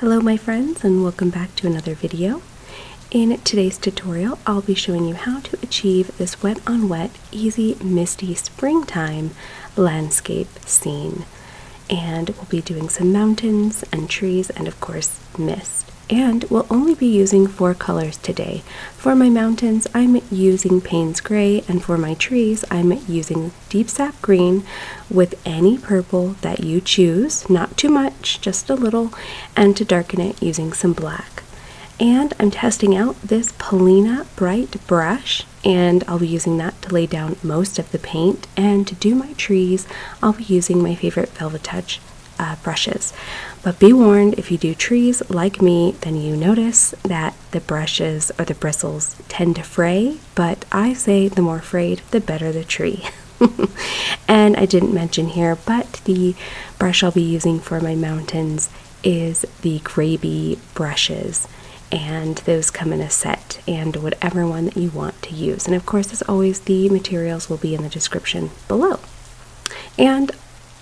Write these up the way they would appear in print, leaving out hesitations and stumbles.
Hello my friends, and welcome back to another video. In today's tutorial, I'll be showing you how to achieve this wet on wet, easy, misty springtime landscape scene. And we'll be doing some mountains and trees and of course mist. And we'll only be using 4 colors today. For my mountains, I'm using Payne's Gray, and for my trees, I'm using Deep Sap Green with any purple that you choose, not too much, just a little, and to darken it using some black. And I'm testing out this Polina Bright brush, and I'll be using that to lay down most of the paint, and to do my trees, I'll be using my favorite Velvet Touch brushes. But be warned, if you do trees like me, then you notice that the brushes or the bristles tend to fray, but I say the more frayed, the better the tree. And I didn't mention here, but the brush I'll be using for my mountains is the Graby brushes, and those come in a set, and whatever one that you want to use. And of course, as always, the materials will be in the description below. And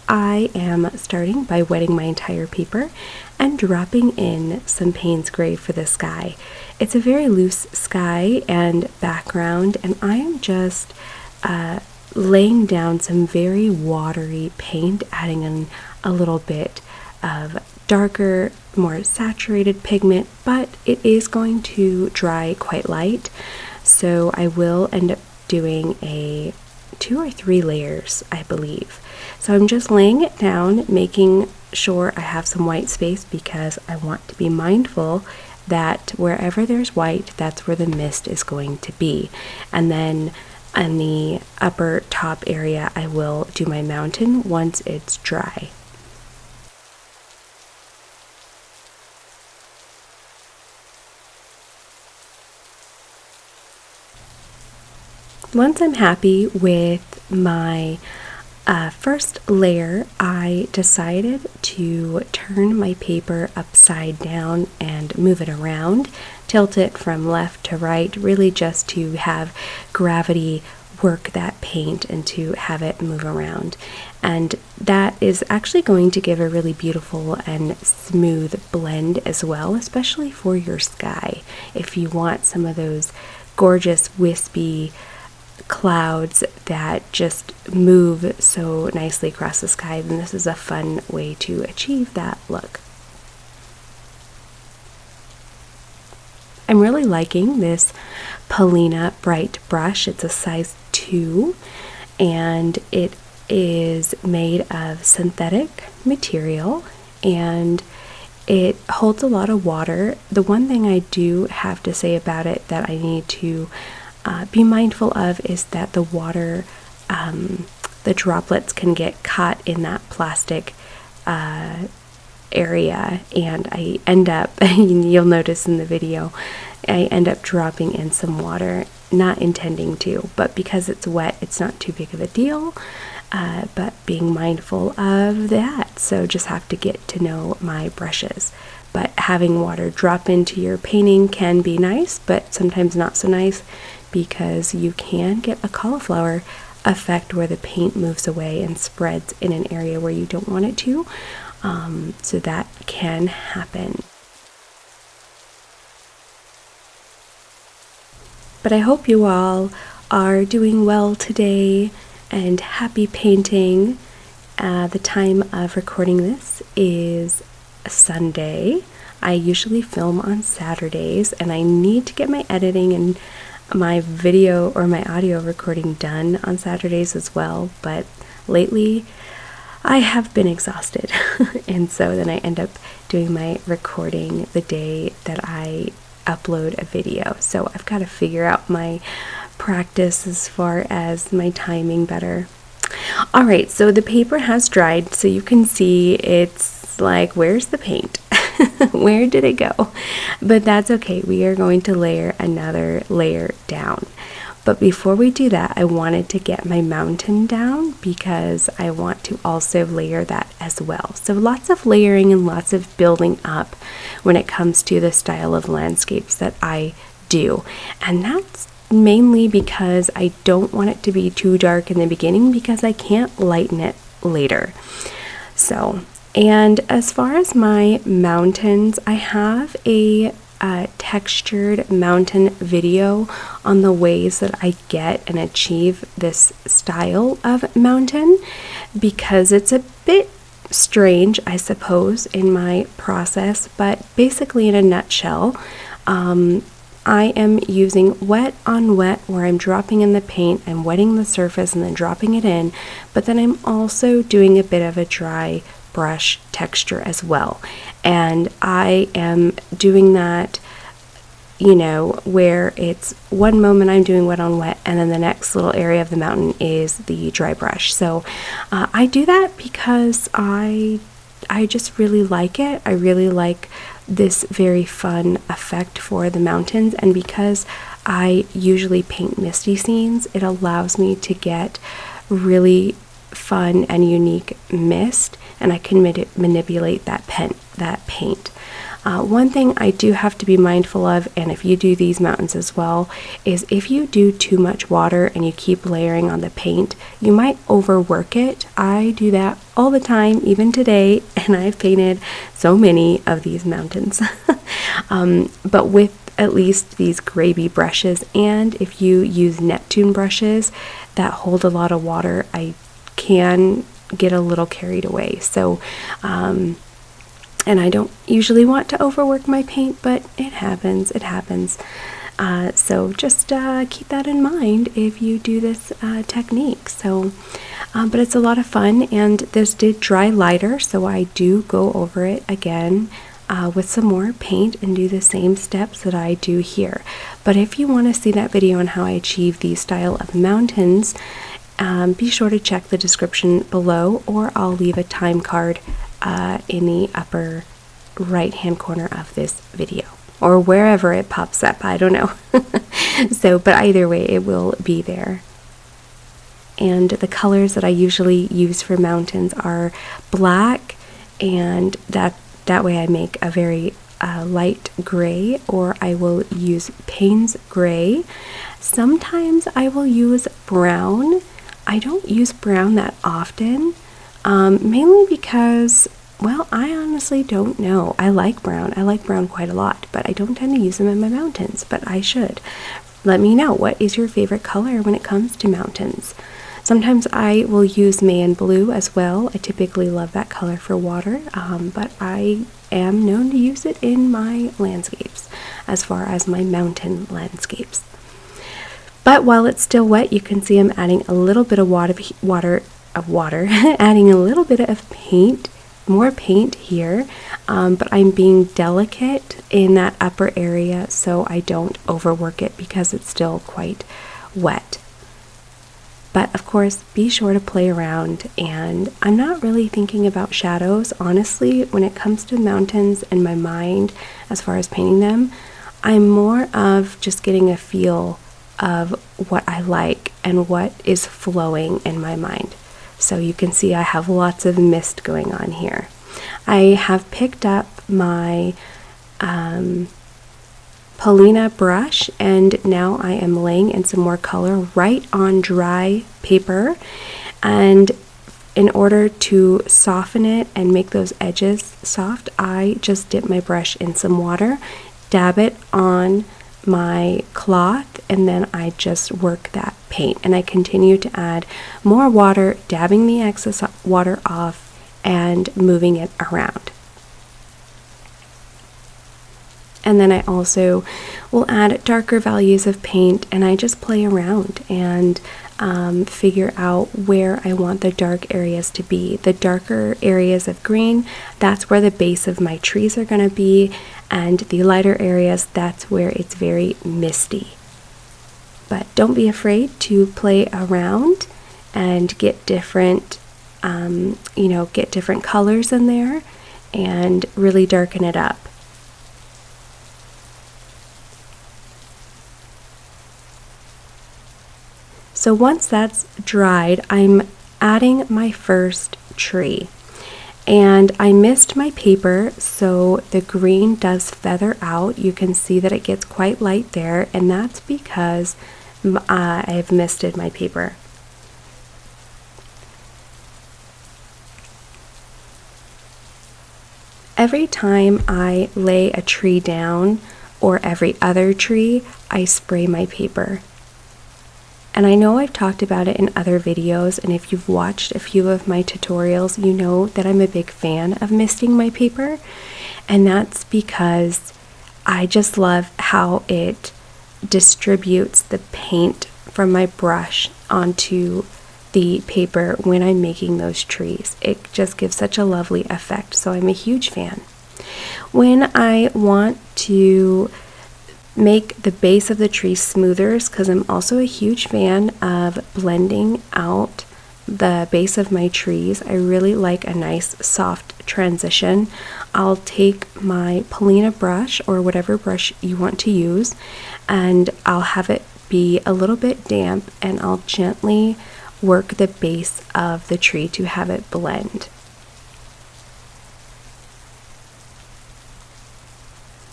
I am starting by wetting my entire paper and dropping in some Payne's Gray for the sky. It's a very loose sky and background, and I am just laying down some very watery paint, adding in a little bit of darker, more saturated pigment, but it is going to dry quite light, so I will end up doing 2 or 3 layers, I believe. So I'm just laying it down, making sure I have some white space, because I want to be mindful that wherever there's white, that's where the mist is going to be. And then in the upper top area, I will do my mountain once it's dry. Once I'm happy with my first layer, I decided to turn my paper upside down and move it around, tilt it from left to right, really just to have gravity work that paint and to have it move around. And that is actually going to give a really beautiful and smooth blend as well, especially for your sky. If you want some of those gorgeous wispy clouds that just move so nicely across the sky, then this is a fun way to achieve that look. I'm really liking this Polina Bright brush. It's a size 2, and it is made of synthetic material, and it holds a lot of water. The one thing I do have to say about it that I need to be mindful of is that the water, the droplets can get caught in that plastic area, and I end up, you'll notice in the video, I end up dropping in some water, not intending to, but because it's wet, it's not too big of a deal, but being mindful of that. So just have to get to know my brushes. But having water drop into your painting can be nice, but sometimes not so nice, because you can get a cauliflower effect where the paint moves away and spreads in an area where you don't want it to. So that can happen. But I hope you all are doing well today and happy painting. The time of recording this is Sunday. I usually film on Saturdays, and I need to get my editing and my video or my audio recording done on Saturdays as well, but lately I have been exhausted and so then I end up doing my recording the day that I upload a video. So I've got to figure out my practice as far as my timing better. Alright, so the paper has dried, so you can see it's like, where's the paint? Where did it go? But that's okay. We are going to layer another layer down. But before we do that, I wanted to get my mountain down, because I want to also layer that as well. So lots of layering and lots of building up when it comes to the style of landscapes that I do. And that's mainly because I don't want it to be too dark in the beginning, because I can't lighten it later. So And as far as my mountains, I have a textured mountain video on the ways that I get and achieve this style of mountain, because it's a bit strange, I suppose, in my process. But basically, in a nutshell, I am using wet on wet, where I'm dropping in the paint and wetting the surface and then dropping it in, but then I'm also doing a bit of a dry brush texture as well. And I am doing that, you know, where it's one moment I'm doing wet on wet, and then the next little area of the mountain is the dry brush. So I do that because I just really like it. I really like this very fun effect for the mountains, and because I usually paint misty scenes, it allows me to get really fun and unique mist, and I can manipulate that paint. One thing I do have to be mindful of, and if you do these mountains as well, is if you do too much water and you keep layering on the paint, you might overwork it. I do that all the time, even today, and I've painted so many of these mountains. But with at least these gravy brushes, and if you use Neptune brushes that hold a lot of water, I can get a little carried away. So and I don't usually want to overwork my paint, but it happens. So just keep that in mind if you do this technique. So, but it's a lot of fun, and this did dry lighter, so I do go over it again with some more paint and do the same steps that I do here. But if you want to see that video on how I achieve these style of mountains, be sure to check the description below, or I'll leave a time card in the upper right hand corner of this video, or wherever it pops up, I don't know. So, but either way, it will be there. And the colors that I usually use for mountains are black, and that way I make a very light gray, or I will use Payne's gray. Sometimes I will use brown. I don't use brown that often, mainly because, well, I honestly don't know. I like brown quite a lot, but I don't tend to use them in my mountains, but I should. Let me know, what is your favorite color when it comes to mountains? Sometimes I will use Mayan blue as well. I typically love that color for water, but I am known to use it in my landscapes, as far as my mountain landscapes. But while it's still wet, you can see I'm adding a little bit of water, adding a little bit of paint, more paint here, but I'm being delicate in that upper area so I don't overwork it, because it's still quite wet. But of course, be sure to play around, and I'm not really thinking about shadows, honestly, when it comes to mountains in my mind as far as painting them. I'm more of just getting a feel of what I like and what is flowing in my mind. So you can see I have lots of mist going on here. I have picked up my Polina brush, and now I am laying in some more color right on dry paper, and in order to soften it and make those edges soft, I just dip my brush in some water, dab it on my cloth, and then I just work that paint, and I continue to add more water, dabbing the excess water off and moving it around. And then I also will add darker values of paint, and I just play around and figure out where I want the dark areas to be. The darker areas of green, that's where the base of my trees are going to be, and the lighter areas, that's where it's very misty. But don't be afraid to play around and get different, get different colors in there and really darken it up. So once that's dried, I'm adding my first tree. And I missed my paper, so the green does feather out. You can see that it gets quite light there, and that's because I've misted my paper. Every time I lay a tree down, or every other tree, I spray my paper. And I know I've talked about it in other videos, and if you've watched a few of my tutorials, you know that I'm a big fan of misting my paper. And that's because I just love how it distributes the paint from my brush onto the paper when I'm making those trees. It just gives such a lovely effect, so I'm a huge fan. When I want to make the base of the tree smoother, because I'm also a huge fan of blending out the base of my trees, I really like a nice soft transition. I'll take my Polina brush or whatever brush you want to use, and I'll have it be a little bit damp, and I'll gently work the base of the tree to have it blend.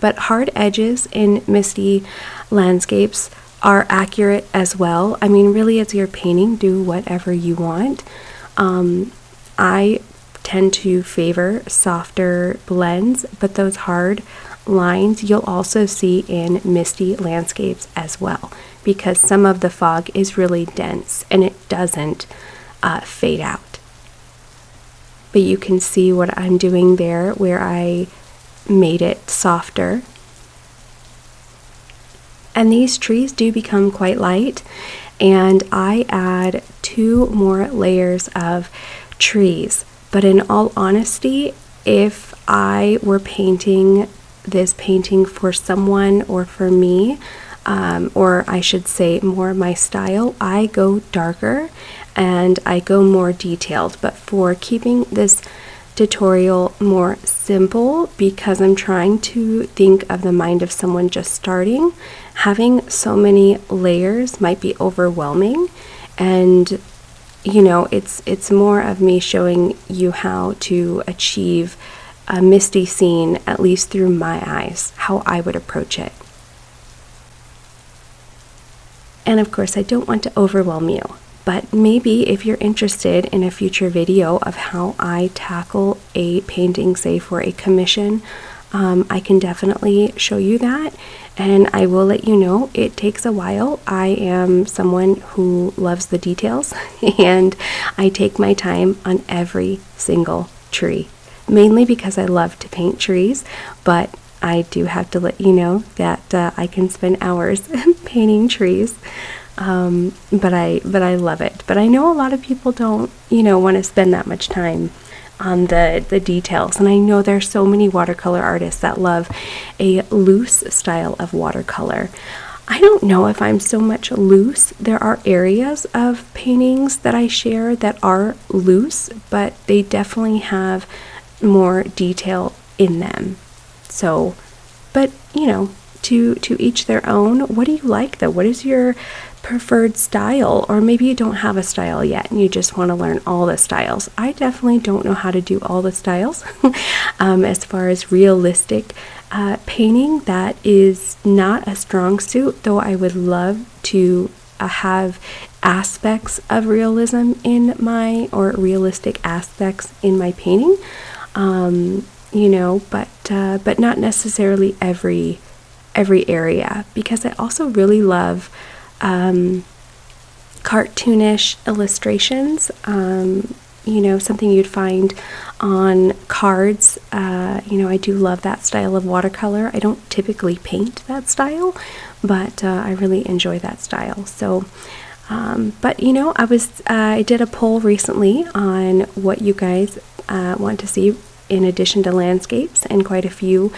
But hard edges in Misty landscapes are accurate as well. I mean, really, it's your painting. Do whatever you want. I tend to favor softer blends, but those hard lines you'll also see in Misty landscapes as well, because some of the fog is really dense and it doesn't fade out. But you can see what I'm doing there, where I made it softer. And these trees do become quite light, and I add 2 more layers of trees. But in all honesty, if I were painting this painting for someone or for me, or I should say more my style, I go darker and I go more detailed. But for keeping this tutorial more simple, because I'm trying to think of the mind of someone just starting, having so many layers might be overwhelming, and you know, it's more of me showing you how to achieve a misty scene, at least through my eyes, how I would approach it. And of course, I don't want to overwhelm you, but maybe if you're interested in a future video of how I tackle a painting, say for a commission, I can definitely show you that, and I will let you know it takes a while. I am someone who loves the details, and I take my time on every single tree, mainly because I love to paint trees, but I do have to let you know that I can spend hours painting trees. But I love it. But I know a lot of people don't, want to spend that much time on the details. And I know there's so many watercolor artists that love a loose style of watercolor. I don't know if I'm so much loose. There are areas of paintings that I share that are loose, but they definitely have more detail in them. So, but to each their own. What do you like though? What is your preferred style? Or maybe you don't have a style yet and you just want to learn all the styles. I definitely don't know how to do all the styles. As far as realistic painting, that is not a strong suit, though I would love to have aspects of realism in my, or realistic aspects in my painting, but not necessarily every area, because I also really love cartoonish illustrations, something you'd find on cards. I do love that style of watercolor. I don't typically paint that style, but I really enjoy that style. So, I did a poll recently on what you guys want to see in addition to landscapes, and quite a few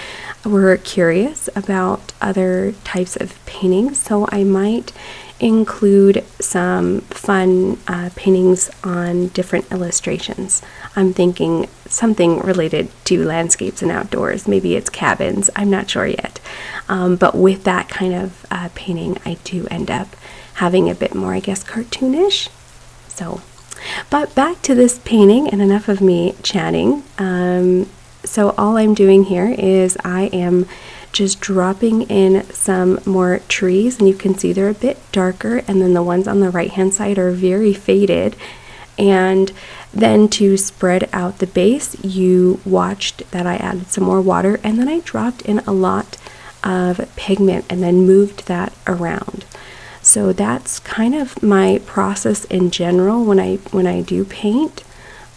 were curious about other types of paintings, so I might include some fun paintings on different illustrations. I'm thinking something related to landscapes and outdoors. Maybe it's cabins, I'm not sure yet. But with that kind of painting, I do end up having a bit more, I guess, cartoonish. So, but back to this painting, and enough of me chatting. So all I'm doing here is I am just dropping in some more trees, and you can see they're a bit darker, and then the ones on the right hand side are very faded. And Then to spread out the base, you watched that I added some more water, and then I dropped in a lot of pigment and then moved that around. So that's kind of my process in general when I do paint.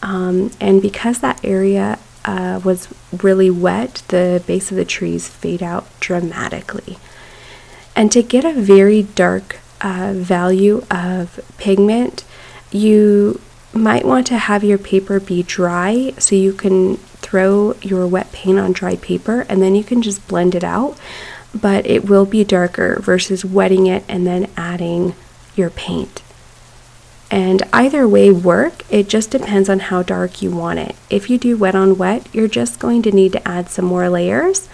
And because that area was really wet, the base of the trees fade out dramatically. And to get a very dark value of pigment, you might want to have your paper be dry so you can throw your wet paint on dry paper and then you can just blend it out, but it will be darker versus wetting it and then adding your paint. And either way work, it just depends on how dark you want it. If you do wet on wet, you're just going to need to add some more layers,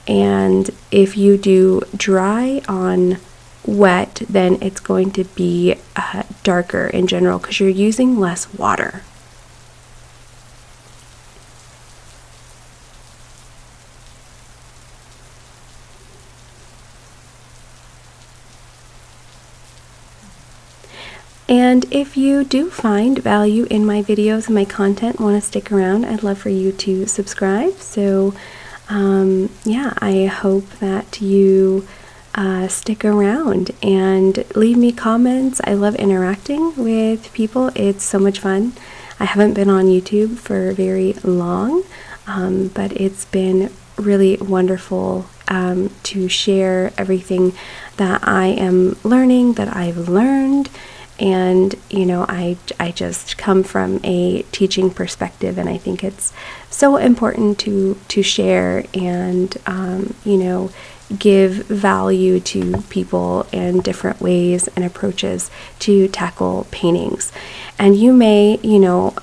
and if you do dry on wet, then it's going to be darker in general because you're using less water. And if you do find value in my videos and my content, want to stick around, I'd love for you to subscribe. So yeah, I hope that you stick around and leave me comments. I love interacting with people. It's so much fun. I haven't been on YouTube for very long, but it's been really wonderful to share everything that I am learning, that I've learned. And you know, I just come from a teaching perspective, and I think it's so important to share and you know, give value to people and different ways and approaches to tackle paintings. And you may, you know,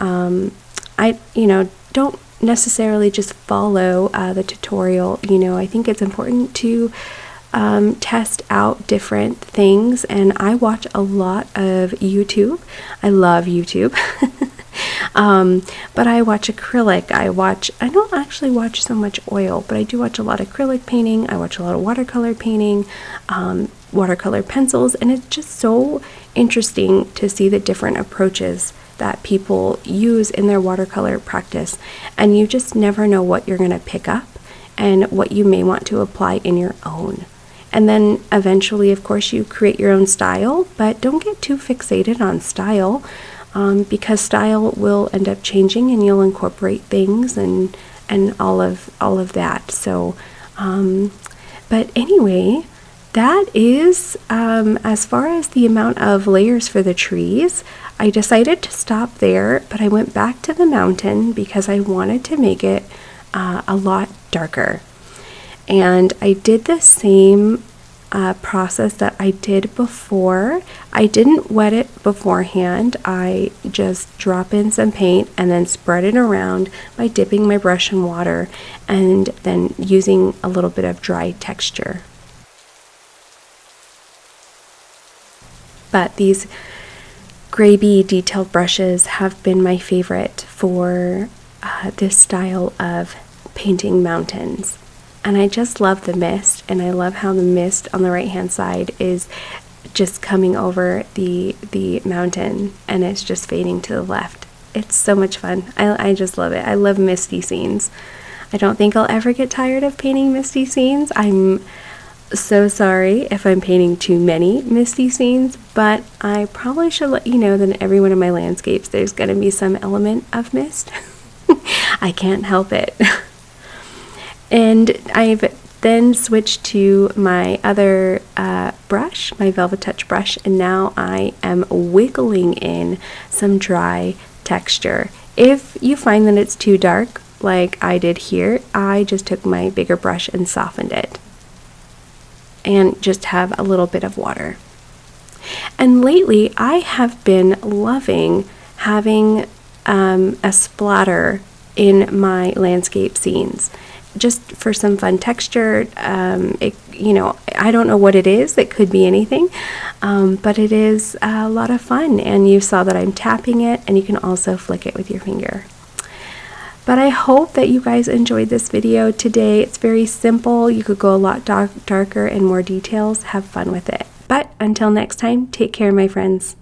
don't necessarily just follow the tutorial. You know, I think it's important to test out different things, and I watch a lot of YouTube. I love YouTube. But I watch acrylic. I don't actually watch so much oil, but I do watch a lot of acrylic painting. I watch a lot of watercolor painting, watercolor pencils, and it's just so interesting to see the different approaches that people use in their watercolor practice, and you just never know what you're going to pick up and what you may want to apply in your own. And then eventually, of course, you create your own style, but don't get too fixated on style, because style will end up changing and you'll incorporate things and all of that. So, but anyway, that is, as far as the amount of layers for the trees, I decided to stop there, but I went back to the mountain because I wanted to make it a lot darker. And I did the same process that I did before. I didn't wet it beforehand. I just drop in some paint and then spread it around by dipping my brush in water and then using a little bit of dry texture. But these Graby detailed brushes have been my favorite for this style of painting mountains. And I just love the mist, and I love how the mist on the right hand side is just coming over the mountain and it's just fading to the left. It's so much fun. I just love it. I love misty scenes. I don't think I'll ever get tired of painting misty scenes. I'm so sorry if I'm painting too many misty scenes, but I probably should let you know that in every one of my landscapes there's going to be some element of mist. I can't help it. And I've then switched to my other brush, my Velvet Touch brush, and now I am wiggling in some dry texture. If you find that it's too dark, like I did here, I just took my bigger brush and softened it. And just have a little bit of water. And lately, I have been loving having a splatter in my landscape scenes, just for some fun texture. You know, I don't know what it is. It could be anything, but it is a lot of fun. And you saw that I'm tapping it, and you can also flick it with your finger. But I hope that you guys enjoyed this video today. It's very simple. You could go a lot darker and more details. Have fun with it. But until next time, take care, my friends.